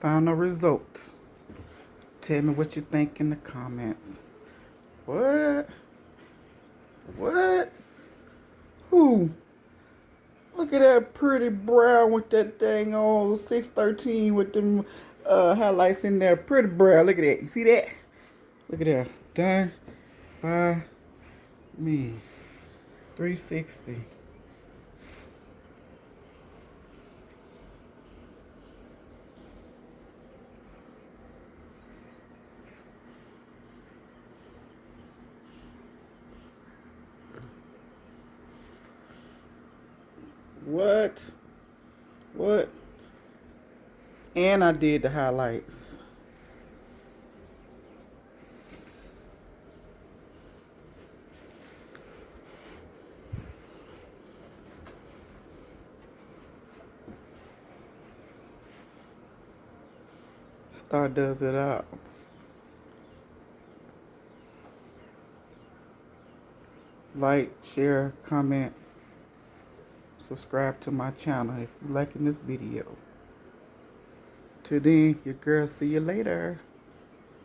Final results. Tell me what you think in the comments. What? What? Who? Look at that pretty brown with that dang old 613 with them highlights in there. Pretty brown. Look at that. You see that? Look at that. Done by me. 360. What? What? And I did the highlights. Star does it out. Like, share, comment, subscribe to my channel if you're liking this video. Till then, your girl, see you later.